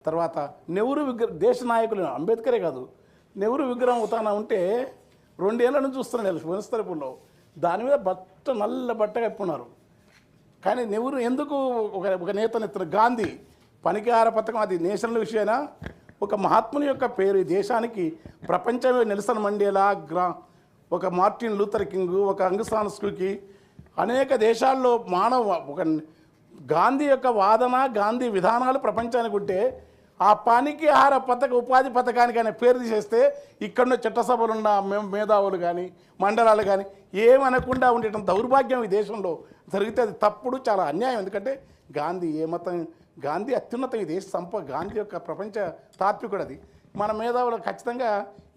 తర్వాత నెహ్రూ విగ్రహం దేశ నాయకులు అంబేద్కరే కాదు, నెహ్రూ విగ్రహం ఉతాన ఉంటే 2 ఏళ్ల నుంచి చూస్తున్నాను వనస్థలిపుల్లో. దాని మీద నల్ల బట్ట కప్పున్నారు. కానీ నెహ్రూ ఎందుకు ఒక నేతనెత్తిన గాంధీ పనికిహార పథకం, అది నేషనల్ విషయమైనా ఒక మహాత్ముని యొక్క పేరు ఈ దేశానికి ప్రపంచమే నెల్సన్ మండేలా, ఒక మార్టిన్ లూథర్ కింగ్, ఒక అంగసాన్ సూకీ, అనేక దేశాల్లో ఒక గాంధీ యొక్క వాదన, గాంధీ విధానాలు ప్రపంచానికి ఉంటే ఆ పనికిహార పథక ఉపాధి పథకానికి అనే పేరు తీసేస్తే ఇక్కడున్న చట్టసభలున్న మేధావులు కానీ మండలాలు కానీ ఏమనకుండా ఉండటం దౌర్భాగ్యం ఈ దేశంలో జరిగితే అది తప్పుడు, చాలా అన్యాయం. ఎందుకంటే గాంధీ ఏ మతం, గాంధీ అత్యున్నతం ఈ దేశ గాంధీ యొక్క ప్రపంచ తాత్వికుడు. అది మన మేధావులు ఖచ్చితంగా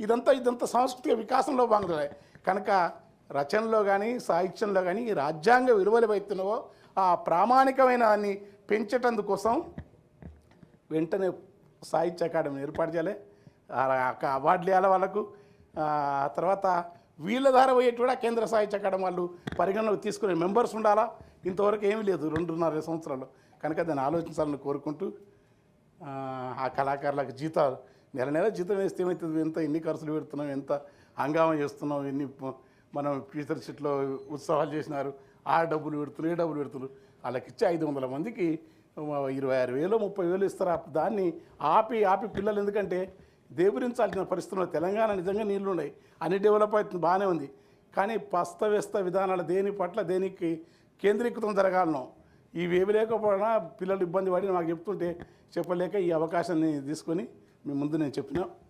ఇదంతా సాంస్కృతిక వికాసంలో భాగంగా కనుక రచనలో కానీ సాహిత్యంలో కానీ ఈ రాజ్యాంగ విలువలు అవుతున్నావో ఆ ప్రామాణికమైన దాన్ని పెంచటందుకోసం వెంటనే సాహిత్య అకాడమీ ఏర్పాటు చేయాలి, అవార్డులు ఇవ్వాలి వాళ్ళకు. తర్వాత వీళ్ళ ద్వారా పోయేటి కూడా కేంద్ర సాహిత్య అకాడమీ వాళ్ళు పరిగణలోకి తీసుకునే మెంబర్స్ ఉండాలా. ఇంతవరకు ఏమీ లేదు 2.5 సంవత్సరాలు. కనుక దాన్ని ఆలోచించాలని కోరుకుంటూ ఆ కళాకారులకు జీతాలు నెల జీతం వేస్తే ఏమవుతుంది, ఎన్ని ఖర్చులు పెడుతున్నాం, ఎంత హంగామా చేస్తున్నాం, ఎన్ని మనం టీచర్ షిట్లో ఉత్సవాలు చేసినారు, ఆ డబ్బులు పెడుతున్నారు, ఏ డబ్బులు పెడుతున్నారు. వాళ్ళకి ఇచ్చే 500 మందికి 26,000 30,000 ఇస్తారు. దాన్ని ఆపి పిల్లలు, ఎందుకంటే దేవరించాల్సిన పరిస్థితుల్లో తెలంగాణ నిజంగా నీళ్లు ఉన్నాయి, అన్ని డెవలప్ అవుతుంది, బాగానే ఉంది. కానీ అస్తవ్యస్త విధానాలు దేని పట్ల దేనికి కేంద్రీకృతం జరగాలనో ఇవేవి లేకపోయినా పిల్లలు ఇబ్బంది పడి నాకు చెప్తుంటే చెప్పలేక ఈ అవకాశాన్ని తీసుకొని మీ ముందు నేను చెప్పినా.